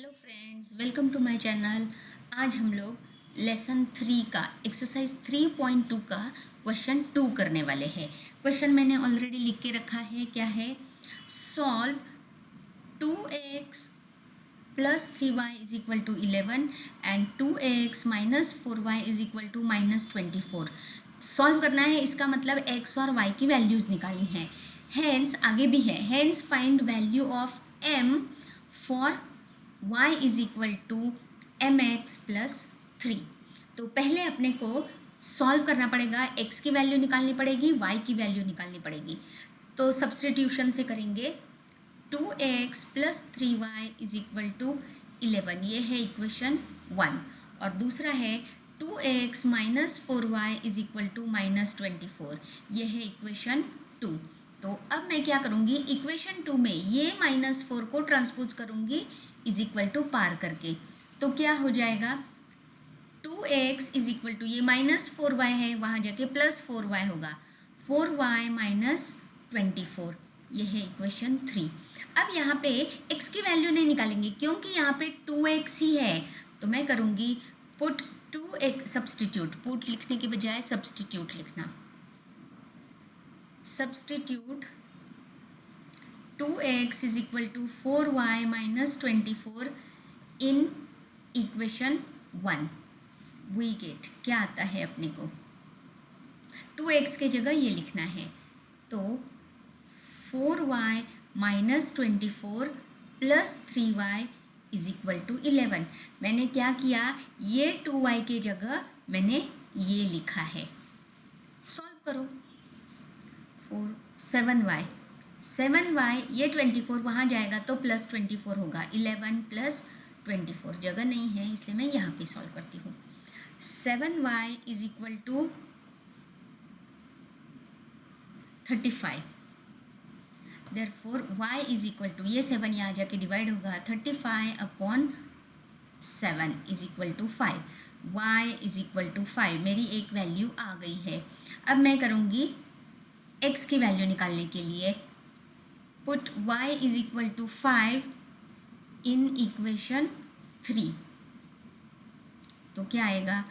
Hello friends, welcome to my channel. आज हम लोग लेसन 3 का एक्सरसाइज 3.2 का क्वेश्चन 2 करने वाले हैं। क्वेश्चन मैंने ऑलरेडी लिख के रखा है। क्या है? Solve 2x plus 3y is equal to 11 and 2x minus 4y is equal to minus 24। Solve करना है, इसका मतलब x और y की वैल्यूज़ निकालनी है। हेंस आगे भी है, hence find value of m for y is equal to M X plus 3। तो पहले अपने को सॉल्व करना पड़ेगा, x की वैल्यू निकालनी पड़ेगी, y की वैल्यू निकालनी पड़ेगी। तो सब्सटीट्यूशन से करेंगे 2x plus 3y is equal to 11, ये है इक्वेशन 1। और दूसरा है 2x minus 4y is equal to minus 24, ये है इक्वेशन 2। तो अब मैं क्या करूँगी, इक्वेशन 2 में ये -4 को ट्रांसपोज करूँगी इज इक्वल टू पार करके। तो क्या हो जाएगा, 2x इज इक्वल टू ये -4y है, वहाँ जाके +4y होगा, 4y माइनस 24, ये है इक्वेशन 3। अब यहाँ पे x की वैल्यू नहीं निकालेंगे क्योंकि यहाँ पे 2x ही है। तो मैं करूँगी पुट 2x, सब्सटीट्यूट, पुट लिखने के बजाय सब्सटीट्यूट लिखना, substitute 2x is equal to 4y minus 24 in equation 1। We get क्या आता है अपने को, 2x के जगह ये लिखना है। तो 4y minus 24 plus 3y is equal to 11। मैंने क्या किया, ये 2y के जगह मैंने ये लिखा है। सॉल्व करो, 7y ये 24 वहाँ जाएगा तो प्लस 24 होगा, 11 प्लस 24 जगह नहीं है इसलिए मैं यहाँ पे सॉल्व करती हूँ। 7y is equal to 35, therefore y is equal to, ये 7 यहाँ जाके डिवाइड होगा, 35 upon 7 is equal to 5, y is equal to 5, मेरी एक वैल्यू आ गई है। अब मैं करूँगी x की वैल्यू निकालने के लिए, put y is equal to 5 in equation 3। तो क्या आएगा,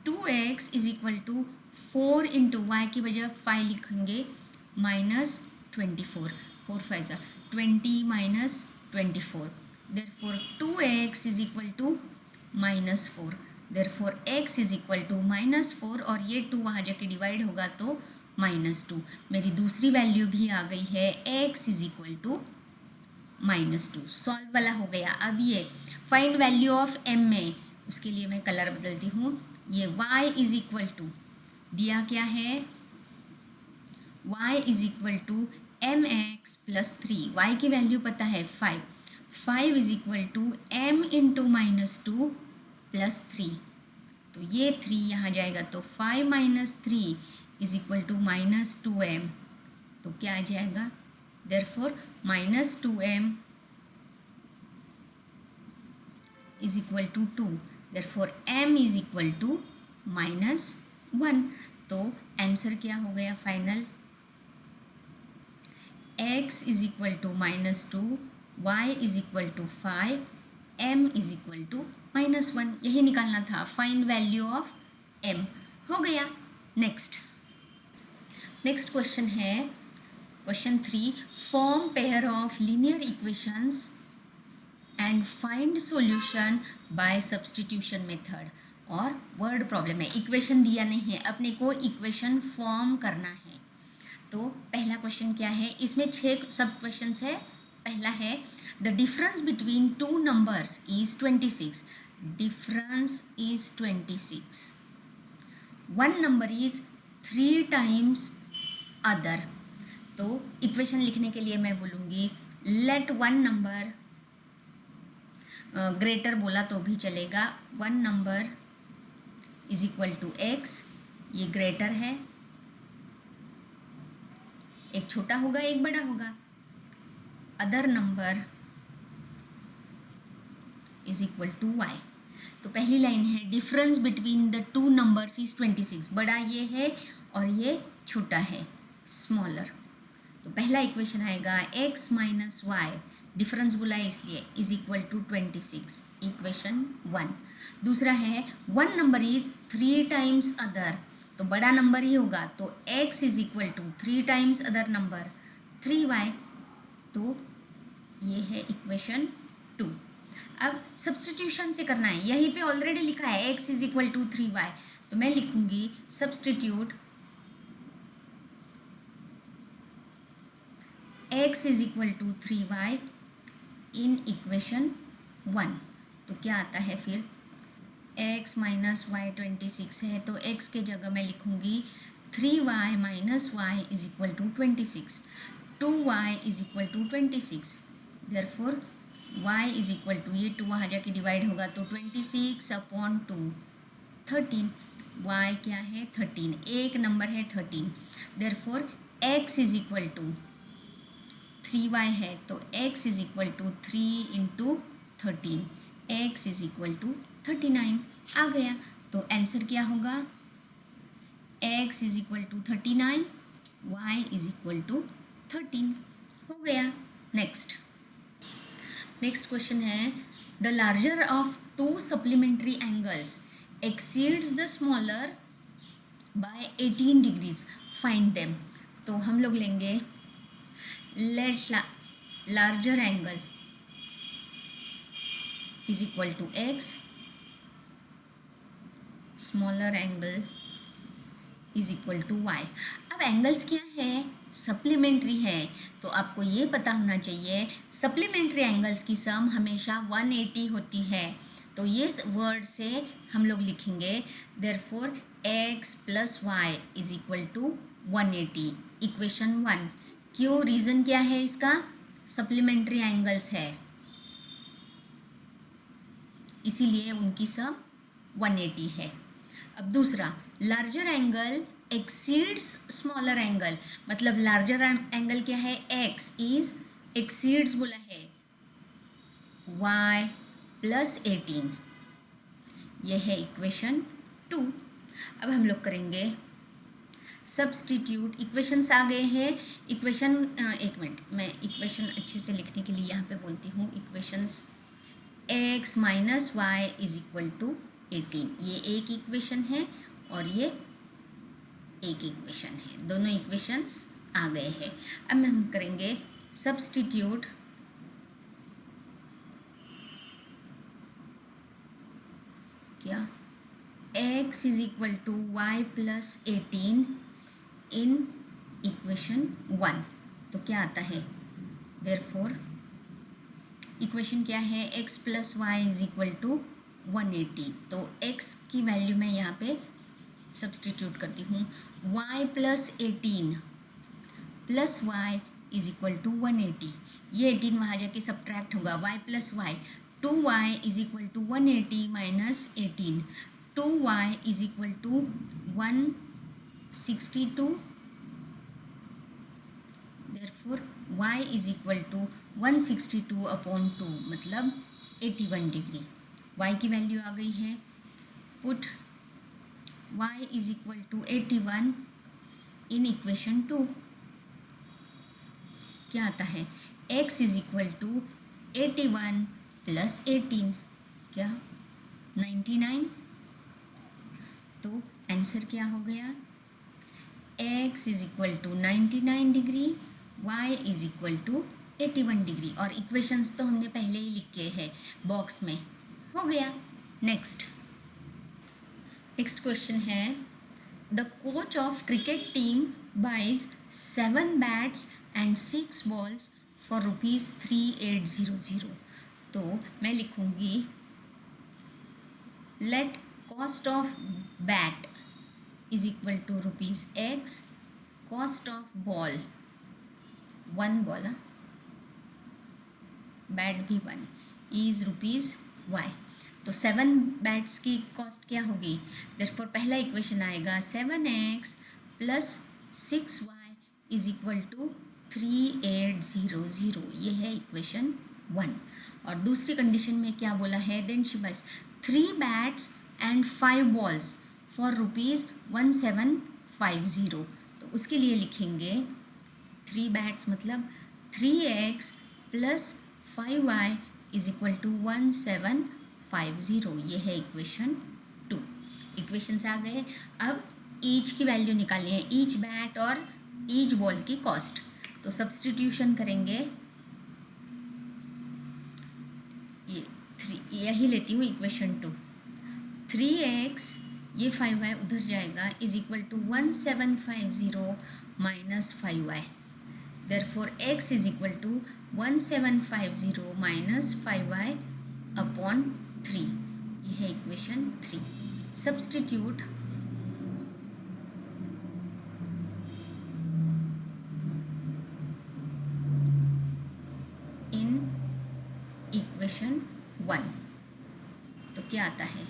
2x is equal to 4 into Y की बजाय 5 लिखेंगे, minus 24, 4 5 20 minus 24, therefore 2x is equal to minus 4, therefore x is equal to minus 4 और ये 2 वहाँ जाके डिवाइड होगा तो -2। मेरी दूसरी वैल्यू भी आ गई है, x is equal to -2। Solve वाला हो गया। अब ये फाइंड वैल्यू ऑफ m में, उसके लिए मैं कलर बदलती हूँ। ये y इज इक्वल टू दिया क्या है, y is equal to M X plus 3, y की वैल्यू पता है 5, 5 is equal to m into -2 plus 3। तो ये 3 यहाँ जाएगा तो 5 minus 3 is equal to -2m। तो क्या आ जाएगा, therefore -2m is equal to 2, therefore m is equal to -1। तो आंसर क्या हो गया final, x is equal to -2, y is equal to 5, m is equal to -1। यही निकालना था, फाइंड वैल्यू ऑफ m। हो गया। नेक्स्ट क्वेश्चन है question 3, form pair of linear equations and find solution bye substitution method. और word problem है, equation दिया नहीं है, अपने को इक्वेशन फॉर्म करना है। तो पहला क्वेश्चन क्या है, इसमें 6 सब क्वेश्चंस है। पहला है the difference between 2 numbers is 26, difference is 26, one number is 3 times other. तो इक्वेशन लिखने के लिए मैं बोलूँगी लेट वन नंबर, ग्रेटर बोला तो भी चलेगा, one number is equal to x, ये ग्रेटर है, एक छोटा होगा एक बड़ा होगा, other number is equal to y। तो पहली लाइन है difference between the 2 numbers is 26, बड़ा ये है और ये छोटा है, स्मॉलर। तो पहला इक्वेशन आएगा x माइनस वाई, डिफरेंस बोला है इसलिए, इज इक्वल टू 26, इक्वेशन 1। दूसरा है one number is 3 times other, तो बड़ा नंबर ही होगा, तो x is equal to 3 times other number 3y, तो ये है इक्वेशन 2। अब सब्सटीट्यूशन से करना है, यहीं पे ऑलरेडी लिखा है x is equal to 3y, तो मैं लिखूंगी substitute x is equal to 3y in equation 1, तो क्या आता है फिर x माइनस वाई 26 है, तो x के जगह मैं लिखूंगी 3y minus Y is equal to 26, 2y is equal to 26, therefore y is equal to, ये 2 वहाँ जाके डिवाइड होगा तो 26 अपॉन 2 13, y क्या है 13, एक नंबर है 13, therefore x is equal to 3y है, तो x is equal to 3 into 13, x is equal to 39 आ गया। तो आंसर क्या होगा, x is equal to 39, y is equal to 13 हो गया। नेक्स्ट क्वेश्चन है the larger of 2 supplementary angles exceeds the smaller by 18 degrees, find them. तो हम लोग लेंगे let larger angle is equal to x, smaller angle is equal to y। अब angles क्या है, सप्लीमेंट्री है, तो आपको ये पता होना चाहिए सप्लीमेंट्री एंगल्स की सम हमेशा 180 होती है, तो ये वर्ड से हम लोग लिखेंगे therefore x plus Y is equal to 180, equation 1। क्यों, रीज़न क्या है इसका, सप्लीमेंट्री एंगल्स है इसीलिए उनकी सम 180 है। अब दूसरा, larger angle exceeds smaller angle, मतलब लार्जर एंगल क्या है, x इज एक्सीड्स बोला है y प्लस 18, यह है इक्वेशन 2। अब हम लोग करेंगे सब्सटीट्यूट, इक्वेशंस आ गए हैं, इक्वेशन एक मिनट, मैं इक्वेशन अच्छे से लिखने के लिए यहाँ पे बोलती हूँ, equations x minus Y is equal to 18, ये एक इक्वेशन है और ये एक इक्वेशन है, दोनों इक्वेशंस आ गए हैं। अब हम करेंगे सब्सटीट्यूट क्या, x is equal to Y plus 18 in equation 1, तो क्या आता है, देयरफॉर इक्वेशन क्या है, x plus Y is equal to 180, तो x की वैल्यू मैं यहाँ पे सब्सटीट्यूट करती हूँ, y plus 18 plus Y is equal to 180, ये 18 वहाँ जाके सब्ट्रैक्ट होगा, y plus Y 2y is equal to 180 minus 18, 2y is equal to 162, therefore y is equal to 162 upon 2, मतलब 81 डिग्री, y की वैल्यू आ गई है, put y is equal to 81 in equation 2, क्या आता है, x is equal to 81 plus 18, क्या 99, तो आंसर क्या हो गया, x is equal to 99 degree, y is equal to 81 degree, और इक्वेशंस तो हमने पहले ही लिखे हैं बॉक्स में, हो गया। नेक्स्ट क्वेश्चन है the coach of cricket team buys 7 bats and 6 balls for ₹3800, तो मैं लिखूंगी let cost of bat is equal to ₹x, cost of ball 1 ball, bat भी 1 इज ₹y, तो 7 बैट्स की कॉस्ट क्या होगी, देयरफॉर पहला इक्वेशन आएगा 7x plus 6y is equal to 3800, ये है इक्वेशन 1। और दूसरी कंडीशन में क्या बोला है, then she buys 3 bats and 5 balls for ₹1750, तो उसके लिए लिखेंगे 3 बैट्स मतलब 3x plus 5y is equal to 1750। ये है इक्वेशन 2। इक्वेशन से आ गए। अब ईच की वैल्यू निकालनी है, ईच बैट और ईच बॉल की कॉस्ट। तो सब्स्टिट्यूशन करेंगे, ये 3, यही लेती हूँ इक्वेशन 2। 3x, ये 5y उधर जाएगा, is equal to 1750 minus 5y। Therefore x is equal to 1750 minus 5y upon 3। ये है इक्वेशन 3। सब्स्टिट्यूट इन इक्वेशन 1 तो क्या आता है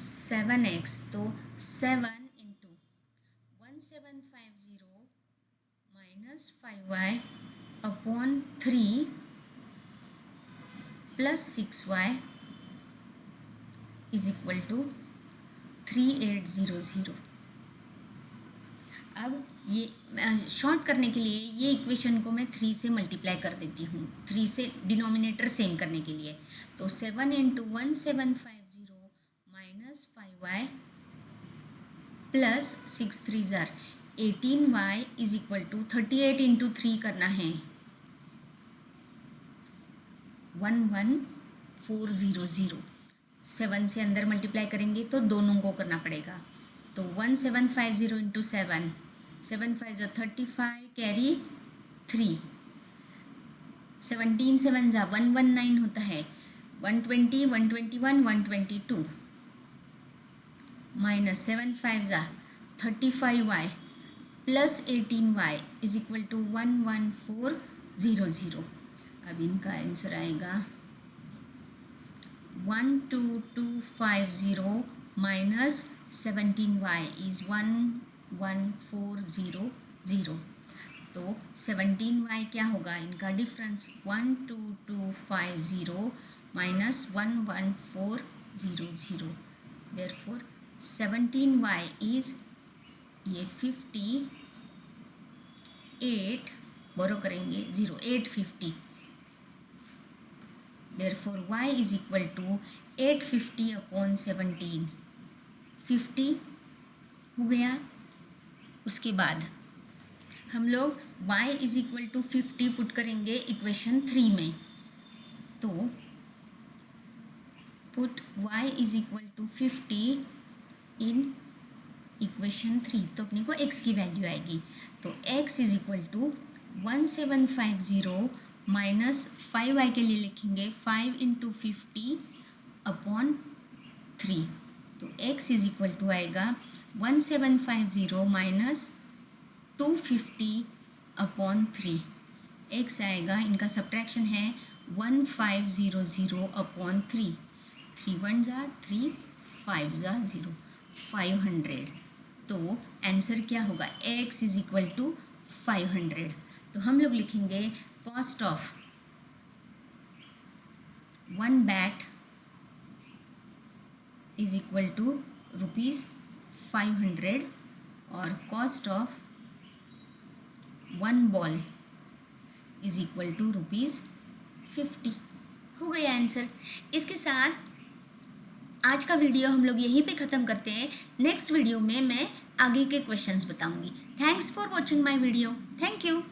7x, तो 7 into 1750 minus 5y upon 3 plus 6y is equal to 3800। अब ये शॉर्ट करने के लिए ये इक्वेशन को मैं 3 से मल्टीप्लाई कर देती हूँ, 3 से डिनोमिनेटर सेम करने के लिए। तो 7 इंटू 1750 माइनस 5y प्लस 6 3 जार 18y is equal to 38 into 3 करना है 11400। 7 से अंदर मल्टीप्लाई करेंगे तो दोनों को करना पड़ेगा। तो 1750 इंटू 7, 7 5 जो 35 कैरी 3, 17 7 जा 119 होता है, 120 121 122 माइनस 7 5 जा 35y plus 18y is equal to 11400। अब इनका आंसर आएगा 12250 माइनस 17y इज 11400। तो 17y क्या होगा, इनका difference 12250 minus 11400। Therefore 17y is ये 58 बोरो करेंगे 0850। Therefore y is equal to 850 upon 17, 50 हो गया। उसके बाद हम लोग y is equal to 50 put करेंगे इक्वेशन 3 में। तो put y is equal to 50 in equation 3, तो अपने को x की वैल्यू आएगी। तो x is equal to 1750 minus 5y के लिए लिखेंगे 5 इंटू 50 अपॉन 3। तो x इज इक्वल टू आएगा 1750 माइनस 250 अपॉन 3। x आएगा, इनका सब्ट्रैक्शन है 1500 अपॉन 3। 3 1 जा 3, 5 जा 0, 500। तो आंसर क्या होगा, x इज इक्वल टू 500। तो हम लोग लिखेंगे cost of 1 bat is equal to ₹500 और cost of 1 ball is equal to ₹50। हो गया आंसर। इसके साथ आज का वीडियो हम लोग यहीं पे ख़त्म करते हैं। नेक्स्ट वीडियो में मैं आगे के क्वेश्चंस बताऊंगी। Thanks for watching my video. Thank you.